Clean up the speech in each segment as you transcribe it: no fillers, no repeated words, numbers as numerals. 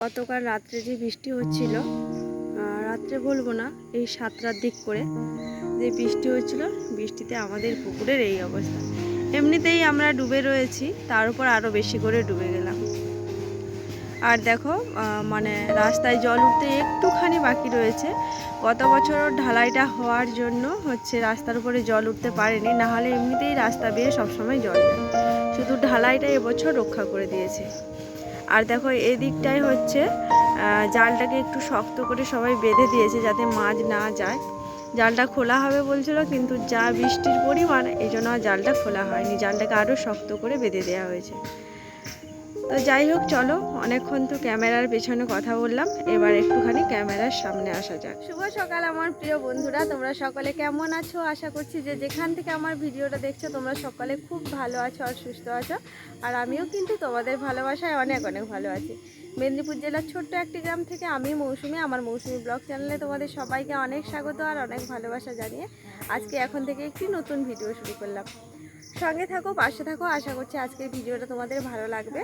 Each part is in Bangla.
গতকাল রাত্রে যে বৃষ্টি হচ্ছিল, রাত্রে বলবো না, এই 7টার দিক করে যে বৃষ্টি হচ্ছিল, বৃষ্টিতে আমাদের পুকুরের এই অবস্থা। এমনিতেই আমরা ডুবে রয়েছি, তার উপর আরও বেশি করে ডুবে গেলাম। আর দেখো মানে রাস্তায় জল উঠতে একটুখানি বাকি রয়েছে। গত বছর ঢালাইটা হওয়ার জন্য রাস্তার উপরে জল উঠতে পারেনি, নাহলে এমনিতেই রাস্তা বেয়ে সবসময় জল যায়। শুধু ঢালাইটা এবছর রক্ষা করে দিয়েছে। আর দেখো এদিকটাই জালটাকে একটু শক্ত করে সবাই বেঁধে দিয়েছে যাতে মাছ না যায়। জালটা খোলা হবে বলছিল, কিন্তু যা বৃষ্টির পরিমাণ, এই জন্য আর জালটা খোলা হয়নি। জালটাকে আরও শক্ত করে বেঁধে দেওয়া হয়েছে। তো যাই হোক, চলো, অনেকক্ষণ তো ক্যামেরার পেছনে কথা বললাম, এবার একটুখানি ক্যামেরার সামনে আসা যাক। শুভ সকাল আমার প্রিয় বন্ধুরা, তোমরা সকলে কেমন আছো? আশা করছি যে যেখান থেকে আমার ভিডিওটা দেখছো তোমরা সকলে খুব ভালো আছো আর সুস্থ আছো। আর আমিও কিন্তু তোমাদের ভালোবাসায় অনেক অনেক ভালো আছি। মেদিনীপুর জেলার ছোট্ট একটি গ্রাম থেকে আমি মৌসুমি, আমার মৌসুমি ব্লগ চ্যানেলে তোমাদের সবাইকে অনেক স্বাগত আর অনেক ভালোবাসা জানিয়ে আজকে এখন থেকে একটি নতুন ভিডিও শুরু করলাম। সঙ্গে থাকো, পাশে থাকো, আশা করছি আজকের ভিডিওটা তোমাদের ভালো লাগবে।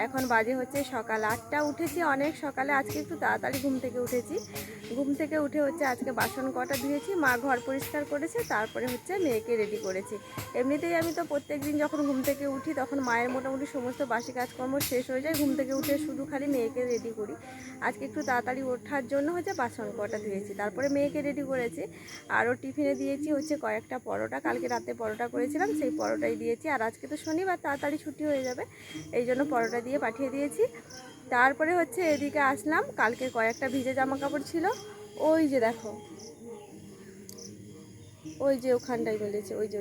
এখন বাজে সকাল 8টা। উঠেছি অনেক সকালে, আজকে একটু তাড়াতাড়ি ঘুম থেকে উঠেছি। ঘুম থেকে উঠে আজকে বাসন কটা ধুয়েছি, মা ঘর পরিষ্কার করেছে, তারপরে মেয়েকে রেডি করেছি। এমনিতেই আমি তো প্রত্যেক দিন যখন ঘুম থেকে উঠি তখন মায়ের মোটামুটি সমস্ত বাসি কাজকর্ম শেষ হয়ে যায়। ঘুম থেকে উঠে শুধু খালি মেয়েকে রেডি করি। আজকে একটু তাড়াতাড়ি ওঠার জন্য বাসন কটা ধুয়েছি, তারপরে মেয়েকে রেডি করেছি। আরও টিফিনে দিয়েছি কয়েকটা পরোটা, কালকে রাতে পরোটা করেছিলাম, সেই পরোটাই দিয়েছি। আর আজকে তো শনিবার, তাড়াতাড়ি ছুটি হয়ে যাবে, এই জন্য পরোটা দিয়ে পাঠিয়ে দিয়েছি। তারপরে এদিকে আসলাম, কালকে কয়েকটা ভিজে জামা কাপড় ছিল, ওই যে দেখো, ওই যে ওখানটায় মেলেছে, ওই যে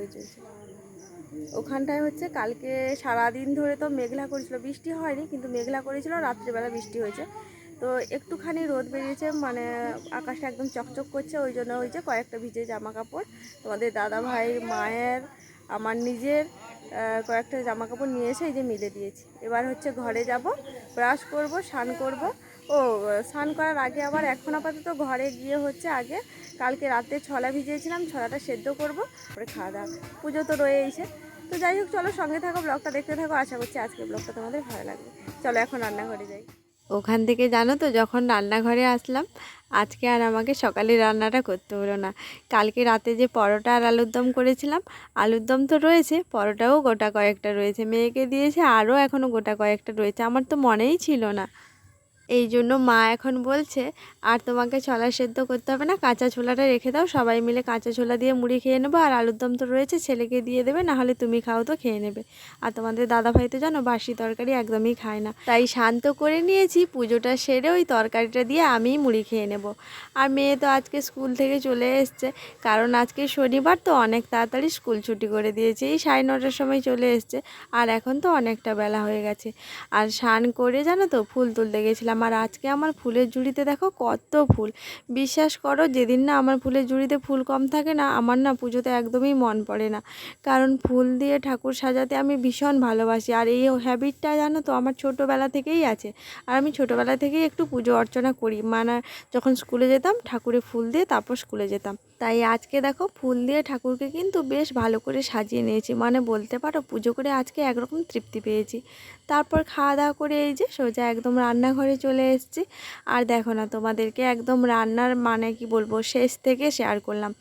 ওখানটায় কালকে সারাদিন ধরে তো মেঘলা করেছিল, বৃষ্টি হয়নি কিন্তু মেঘলা করেছিল, রাত্রিবেলা বৃষ্টি হয়েছে। তো একটুখানি রোদ বেরিয়েছে, মানে আকাশটা একদম চকচক করছে, ওই জন্য কয়েকটা ভিজে জামা কাপড় তোমাদের দাদা ভাই, মায়ের, আমার নিজের কয়েকটা জামা কাপড় নিয়ে এসে মিলে দিয়েছি। এবার ঘরে যাব, ব্রাশ করব, স্নান করব। স্নান করার আগে আবার এখন আপাতত ঘরে গিয়ে আগে কালকে রাতে ছলা ভিজিয়েছিলাম, ছলাটা সেদ্ধ করব, তারপরে খাওয়া দাওয়া। পুজো তো রয়েইছে। তো যাই হোক, চলো সঙ্গে থাকো, ব্লগটা দেখতে থাকো, আশা করছি আজকের ব্লগটা তোমাদের ভালো লাগবে। চলো এখন রান্নাঘরে যাই। ওখান থেকে জানো তো, যখন রান্নাঘরে আসলাম, আজকে আর আমাকে সকালে রান্নাটা করতে হলো না। কালকে রাতে যে পরোটা আর আলুর দম করেছিলাম, আলুর দম তো রয়েছে, পরোটাও গোটা কয়েকটা রয়েছে, মেয়েকে দিয়েছে, আরও এখনও গোটা কয়েকটা রয়েছে, আমার তো মনেই ছিল না। এই জন্য মা এখন বলছে আর তোমাকে ছোলা সেদ্ধ করতে হবে না, কাঁচা ছোলাটা রেখে দাও, সবাই মিলে কাঁচা ছোলা দিয়ে মুড়ি খেয়ে নেবো, আর আলুর দম তো রয়েছে, ছেলেকে দিয়ে দেবে, নাহলে তুমি খাও তো খেয়ে নেবে। আর তোমাদের দাদাভাই তো জানো বাসি তরকারি একদমই খায় না, তাই শান্ত করে নিয়েছি। পুজোটা সেরে ওই তরকারিটা দিয়ে আমিই মুড়ি খেয়ে নেব। আর মেয়ে তো আজকে স্কুল থেকে চলে এসছে, কারণ আজকে শনিবার তো অনেক তাড়াতাড়ি স্কুল ছুটি করে দিয়েছে, এই 9:30টার সময় চলে এসছে। আর এখন তো অনেকটা বেলা হয়ে গেছে। আর স্নান করে জানো তো ফুল তুলতে গেছিলাম, আর আজকে আমার ফুলের ঝুড়িতে দেখো কত ফুল। বিশ্বাস করো, যেদিন না আমার ফুলের ঝুড়িতে ফুল কম থাকে না, আমার না পুজোতে একদমই মন পড়ে না। কারণ ফুল দিয়ে ঠাকুর সাজাতে আমি ভীষণ ভালোবাসি, আর এই হ্যাবিটটা জানো তো আমার ছোটোবেলা থেকেই আছে। আর আমি ছোটোবেলা থেকেই একটু পুজো অর্চনা করি, মানে যখন স্কুলে যেতাম ঠাকুরে ফুল দিয়ে তারপর স্কুলে যেতাম। তাই আজকে দেখো ফুল দিয়ে ঠাকুরকে কিন্তু বেশ ভালো করে সাজিয়ে নিয়েছি, মানে বলতে পারো পুজো করে আজকে একরকম তৃপ্তি পেয়েছি। তারপর খাওয়া দাওয়া করে সোজা একদম রান্নাঘরে চলে এসেছি। আর দেখো না, তোমাদেরকে একদম রান্নার মানে কি বলবো, শেষ থেকে শেয়ার করলাম।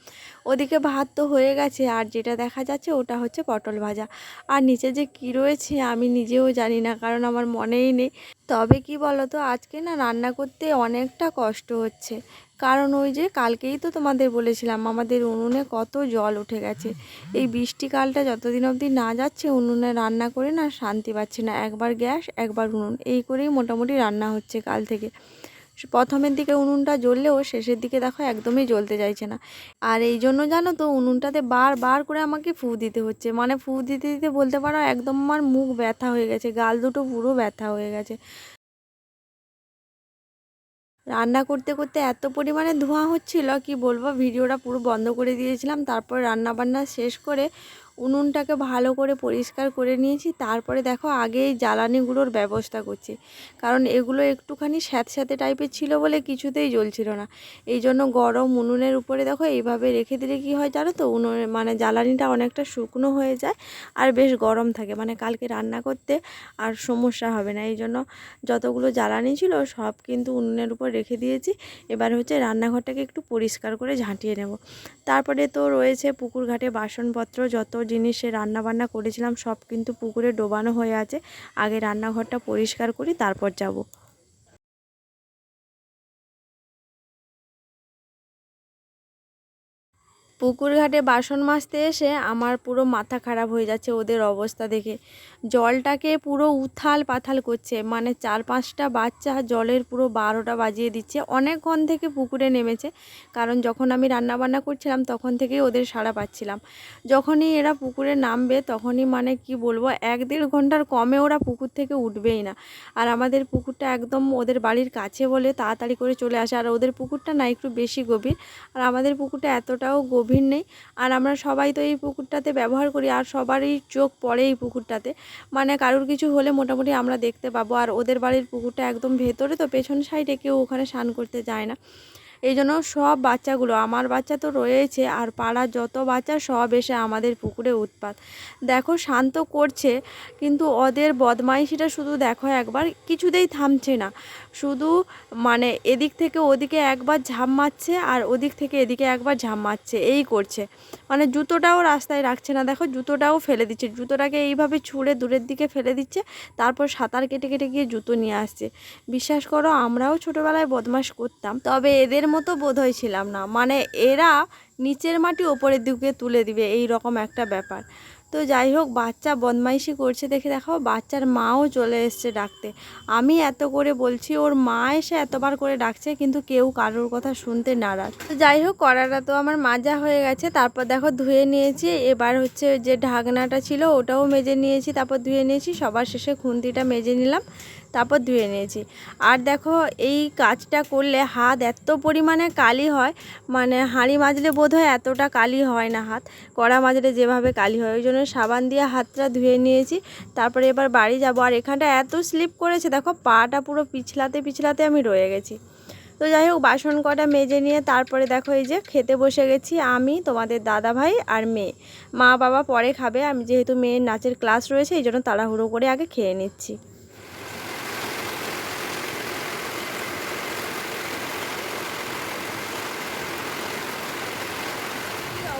ওদিকে ভাত তো হয়ে গেছে, আর যেটা দেখা যাচ্ছে ওটা পটল ভাজা। আর নিচে যে কী রয়েছে আমি নিজেও জানি না, কারণ আমার মনেই নেই। তবে কি বলো তো, আজকে না রান্না করতে অনেকটা কষ্ট হচ্ছে, কারণ কালকেই তো তোমাদের বলেছিলাম আমাদের উনুনে কত জল উঠে গেছে। এই বৃষ্টিকালটা যতদিন অবধি না যাচ্ছে, উনুনে রান্না করে না শান্তি পাচ্ছি না, একবার গ্যাস একবার উনুন, এই করেই মোটামুটি রান্না হচ্ছে কাল থেকে। প্রথমের দিকে উনুনটা জ্বললেও শেষের দিকে দেখো একদমই জ্বলতে চাইছে না। আর এই জন্য জানো তো উনুনটাতে বারবার করে আমাকে ফু দিতে হচ্ছে, মানে ফু দিতে দিতে বলতে পারো একদম আমার মুখ ব্যথা হয়ে গেছে, গাল দুটো পুরো ব্যথা হয়ে গেছে। রান্না করতে করতে এত পরিমাণে ধোঁয়া হচ্ছিল কি বলবো, ভিডিওটা পুরো বন্ধ করে দিয়েছিলাম। তারপর রান্না বান্না শেষ করে উনুনটাকে ভালো করে পরিষ্কার করে নিয়েছি। তারপরে দেখো আগে এই জ্বালানিগুলোর ব্যবস্থা করছি, কারণ এগুলো একটুখানি স্যাঁতস্যাঁতে টাইপের ছিল বলে কিছুতেই জ্বলছিল না। এই জন্য গরম উনুনের উপরে দেখো এইভাবে রেখে দিলে কী হয় জানো তো, উনুনে মানে জ্বালানিটা অনেকটা শুকনো হয়ে যায় আর বেশ গরম থাকে, মানে কালকে রান্না করতে আর সমস্যা হবে না। এই জন্য যতগুলো জ্বালানি ছিল সব কিন্তু উনুনের উপর রেখে দিয়েছি। এবার হচ্ছে রান্নাঘরটাকে একটু পরিষ্কার করে ঝাঁটিয়ে নেব। তারপরে তো রয়েছে পুকুর ঘাটে বাসনপত্র, যত জিনিসে রান্না বান্না করেছিলাম সব কিন্তু পুকুরে ডোবানো হয়ে আছে। আগে রান্নাঘরটা পরিষ্কার করি, তারপর যাব। পুকুর ঘাটে বাসন মাজতে এসে আমার পুরো মাথা খারাপ হয়ে যাচ্ছে ওদের অবস্থা দেখে। জলটাকে পুরো উথাল পাথাল করছে, মানে 4-5টা বাচ্চা জলের পুরো 12টা বাজিয়ে দিচ্ছে। অনেকক্ষণ থেকে পুকুরে নেমেছে, কারণ যখন আমি রান্না বান্না করছিলাম তখন থেকেই ওদের সাড়া পাচ্ছিলাম। যখনই এরা পুকুরে নামবে তখনই মানে কি বলবো, 1-1.5 ঘন্টার কমে ওরা পুকুর থেকে উঠবেই না। আর আমাদের পুকুরটা একদম ওদের বাড়ির কাছে বলে তাড়াতাড়ি করে চলে আসে। আর ওদের পুকুরটা না একটু বেশি গভীর, আর আমাদের পুকুরটা এতটাও গভীর নেই। আর আমরা সবাই তো এই পুকুরটাতে ব্যবহার করি, আর সবারই চোখ পড়ে এই পুকুরটাতে, মানে কারোর কিছু হলে মোটামুটি আমরা দেখতে পাবো। আর ওদের বাড়ির পুকুরটা একদম ভেতরে, তো পেছন সাইডে কেউ ওখানে স্নান করতে যায় না। এই জন্য সব বাচ্চাগুলো, আমার বাচ্চা তো রয়েছে আর পাড়ার যত বাচ্চা সব এসে আমাদের পুকুরে উৎপাত। দেখো শান্ত করছে, কিন্তু ওদের বদমাইশিটা শুধু দেখো একবার, কিছুতেই থামছে না। শুধু মানে এদিক থেকে ওদিকে একবার ঝাঁপ মারছে আর ওদিক থেকে এদিকে একবার ঝাঁপ মারছে, এই করছে। মানে জুতোটাও রাস্তায় রাখছে না, দেখো জুতোটাও ফেলে দিচ্ছে, জুতোটাকে এইভাবে ছুঁড়ে দূরের দিকে ফেলে দিচ্ছে, তারপর সাঁতার কেটে কেটে গিয়ে জুতো নিয়ে আসছে। বিশ্বাস করো আমরাও ছোটোবেলায় বদমাশ করতাম, তবে এদের মতো বোধহয় ছিলাম না। মানে এরা নিচের মাটি ওপরের দিকে তুলে দিবে, এই রকম একটা ব্যাপার। তো যাই হোক, বাচ্চা বদমাইশি করছে দেখে দেখো বাচ্চার মাও চলে এসছে ডাকতে। আমি এত করে বলছি, ওর মা এসে এতবার করে ডাকছে, কিন্তু কেউ কারোর কথা শুনতে নারাজ। তো যাই হোক, কড়াটা তো আমার মাজা হয়ে গেছে। তারপর দেখো ধুয়ে নিয়েছি। এবার হচ্ছে যে ঢাকনাটা ছিল ওটাও মেজে নিয়েছি, তারপর ধুয়ে নিয়েছি। সবার শেষে খুন্তিটা মেজে নিলাম, তারপর ধুয়ে নিয়েছি। আর দেখো এই কাজটা করলে হাত এত পরিমাণে কালি হয়, মানে হাঁড়ি মাজলে বোধহয় এতটা কালি হয় না হাত, কড়া মাজলে যেভাবে কালি হয়। ওই জন্য সাবান দিয়ে হাতটা ধুয়ে নিয়েছি। তারপরে এবার বাড়ি যাব। আর এখানটা এত স্লিপ করেছে দেখো, পাটা পুরো পিছলাতে পিছলাতে আমি রয়ে গেছি। তো যাই হোক, বাসন কটা মেজে নিয়ে তারপরে দেখো এই যে খেতে বসে গেছি আমি, তোমাদের দাদা ভাই আর মেয়ে। মা বাবা পরে খাবে, আমি যেহেতু মেয়ের নাচের ক্লাস রয়েছে এই জন্য তাড়াহুড়ো করে আগে খেয়ে নিচ্ছি।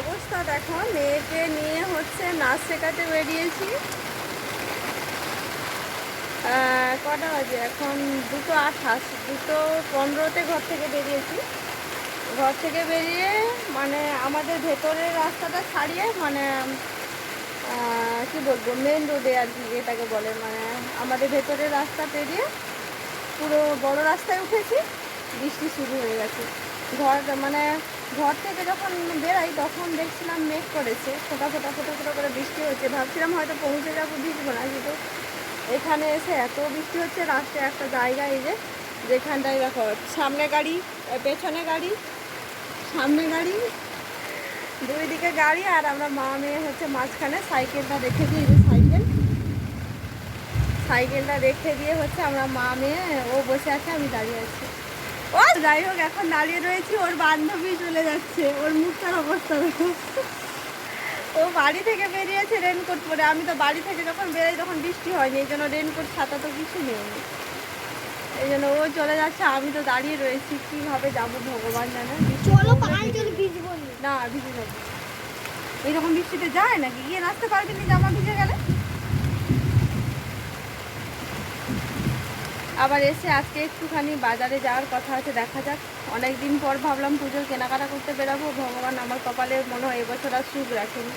অবস্থা দেখো, মেয়েকে নিয়ে হচ্ছে নাচ শেখাতে বেরিয়েছি। কটা বাজে এখন? 2:28, 2:15-তে ঘর থেকে বেরিয়েছি। ঘর থেকে বেরিয়ে মানে আমাদের ভেতরের রাস্তাটা ছাড়িয়ে, মানে কি বলবো, মেন রোডে আর কি এটাকে বলে, মানে আমাদের ভেতরের রাস্তা পেরিয়ে পুরো বড় রাস্তায় উঠেছি। বৃষ্টি শুরু হয়ে গেছে। মানে ঘর থেকে যখন বেরাই তখন দেখছিলাম মেঘ করেছে, ফোটা ফোটা ফোটা ফোটা করে বৃষ্টি হচ্ছে। ভাবছিলাম হয়তো পৌঁছে যাবো, ভিজবো না, কিন্তু এখানে এসে এত বৃষ্টি হচ্ছে। রাস্তায় একটা জায়গা, এই যে যেখানটায় দেখো সামনে গাড়ি, পেছনে গাড়ি, সামনে গাড়ি, দুই দিকে গাড়ি, আর আমরা মা মেয়ে হচ্ছে মাঝখানে। সাইকেলটা রেখে দিই, এই যে সাইকেলটা রেখে দিয়ে হচ্ছে আমরা মা মেয়ে, ও বসে আছে আমি দাঁড়িয়ে আছি। ও যাই হোক, এখন দাঁড়িয়ে রয়েছি, ওর বান্ধবী চলে যাচ্ছে, ওর মুখটার অবস্থা দেখো। ও বাড়ি থেকে বেরিয়েছে রেনকোট পরে। আমি তো বাড়ি থেকে যখন বেরোই তখন বৃষ্টি হয়নি, এই জন্য রেনকোট ছাতা তো কিছু নেই, এই জন্য ও চলে যাচ্ছে। আমি তো দাঁড়িয়ে রয়েছি, কীভাবে যাবো ভগবান জানে। চলো পাহাড়ে চলে ভিজবো না, ভিজে যাবো। এইরকম বৃষ্টিতে যায় নাকি? গিয়ে নাচতে পারবি না জামা ভিজে গেলে? আবার এসে আজকে একটুখানি বাজারে যাওয়ার কথা আছে, দেখা যাক। অনেক দিন পর ভাবলাম পুজোর কেনাকাটা করতে বেরাবো। ভগবান আমার কপালে মনে হয় এবছর আর সুখ রাখেনি।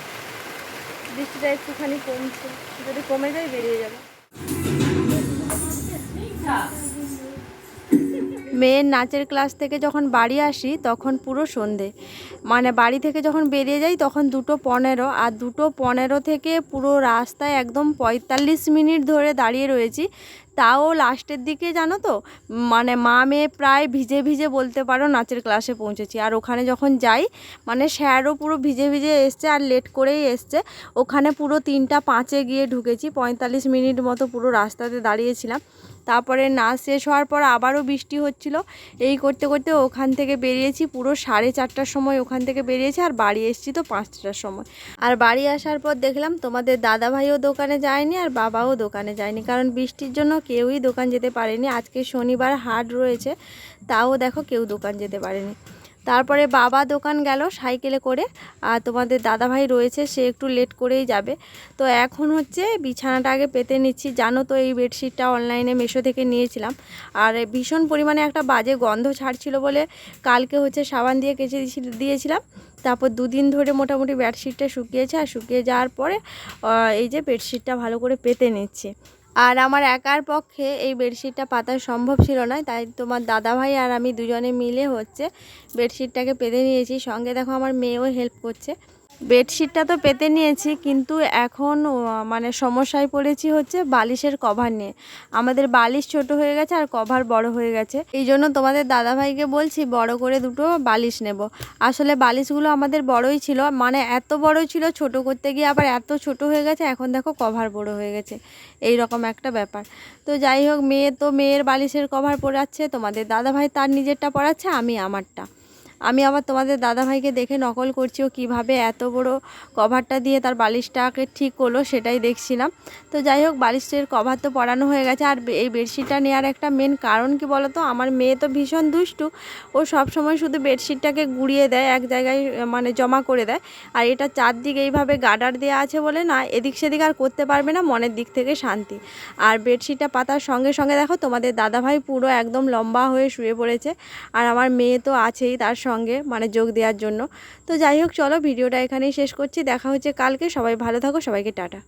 বৃষ্টিটা একটুখানি কমছে, যদি কমে যায় বেরিয়ে যাবো। মেয়ের নাচের ক্লাস থেকে যখন বাড়ি আসি তখন পুরো সন্ধে, মানে বাড়ি থেকে যখন বেরিয়ে যাই তখন 2:15, আর 2:15 থেকে পুরো রাস্তায় একদম 45 মিনিট ধরে দাঁড়িয়ে রয়েছি। তাও লাস্টের দিকে জানো তো মানে মা মেয়ে প্রায় ভিজে ভিজে বলতে পারো নাচের ক্লাসে পৌঁছেছি। আর ওখানে যখন যাই মানে স্যারও পুরো ভিজে ভিজে এসছে আর লেট করেই এসছে। ওখানে পুরো 3:05 গিয়ে ঢুকেছি, 45 মিনিট মতো পুরো রাস্তাতে দাঁড়িয়েছিলাম। তারপরে নাচ শেষ হওয়ার পর আবারও বৃষ্টি হচ্ছিল। এই করতে করতে ওখান থেকে বেরিয়েছি পুরো 4:30টার সময় ওখান থেকে বেরিয়েছি, আর বাড়ি এসেছি তো 5টার সময়। আর বাড়ি আসার পর দেখলাম তোমাদের দাদাভাইও দোকানে যায়নি আর বাবাও দোকানে যায়নি, কারণ বৃষ্টির জন্য কেউই দোকান যেতে পারেনি। আজকে শনিবার হাট রয়েছে, তাও দেখো কেউ দোকান যেতে পারেনি। তারপরে বাবা দোকান গেল সাইকেলে করে, আর তোমাদের দাদাভাই রয়েছে, সে একটু লেট করেই যাবে। তো এখন হচ্ছে বিছানাটা আগে পেতে নিচ্ছি। জানো তো এই বেডশিটটা অনলাইনে মিশো থেকে নিয়েছিলাম, আর ভীষণ পরিমাণে একটা বাজে গন্ধ ছাড়ছিল বলে কালকে হচ্ছে সাবান দিয়ে কেচে দিয়েছিলাম। তারপর 2 দিন ধরে মোটামুটি বেডশিটটা শুকিয়েছে, আর শুকিয়ে যাওয়ার পরে এই যে বেডশিটটা ভালো করে পেতে নিচ্ছি। আর আমার একার পক্ষে এই বেডশিটটা পাতা সম্ভব ছিল না, তাই তোমার দাদাভাই আর আমি দুজনে মিলে হচ্ছে বেডশিটটাকে পেতে নিয়েছি। সঙ্গে দেখো আমার মেয়েও হেল্প করছে। বেডশিটটা তো পেতে নিয়েছি, কিন্তু এখন মানে সমস্যায় পড়েছি হচ্ছে বালিশের কভার নিয়ে। আমাদের বালিশ ছোট হয়ে গেছে আর কভার বড় হয়ে গেছে, এই জন্য তোমাদের দাদাভাইকে বলছি বড় করে 2টো বালিশ নেব। আসলে বালিশগুলো আমাদের বড়ই ছিল, মানে এত বড়ই ছিল, ছোট করতে গিয়ে আবার এত ছোট হয়ে গেছে, এখন দেখো কভার বড় হয়ে গেছে, এই রকম একটা ব্যাপার। তো যাই হোক, মেয়ে তো মেয়ের বালিশের কভার পরাচ্ছে, তোমাদের দাদাভাই তার নিজেরটা পরাচ্ছে, আমি আমারটা। আমি আবার তোমাদের দাদাভাইকে দেখে নকল করছি ও কীভাবে এত বড় কভারটা দিয়ে তার বালিশটাকে ঠিক করলো, সেটাই দেখছিলাম। তো যাই হোক, বালিশের কভার তো পরানো হয়ে গেছে। আর এই বেডশিটটা নেওয়ার একটা মেন কারণ কি বলো তো, আমার মেয়ে তো ভীষণ দুষ্টু, ও সব সময় শুধু বেডশিটটাকে গুড়িয়ে দেয়, এক জায়গায় মানে জমা করে দেয়। আর এটা চারদিকে এইভাবে গার্ডার দেওয়া আছে বলে না এদিক সেদিক আর করতে পারবে না, মনের দিক থেকে শান্তি। আর বেডশিটটা পাতার সঙ্গে সঙ্গে দেখো তোমাদের দাদাভাই পুরো একদম লম্বা হয়ে শুয়ে পড়েছে, আর আমার মেয়ে তো আছেই তার সঙ্গে মানে যোগ দেওয়ার জন্য। তো যাই হোক, চলো ভিডিওটা এখানেই শেষ করছি, দেখা হচ্ছে কালকে। সবাই ভালো থাকো, সবাইকে টাটা।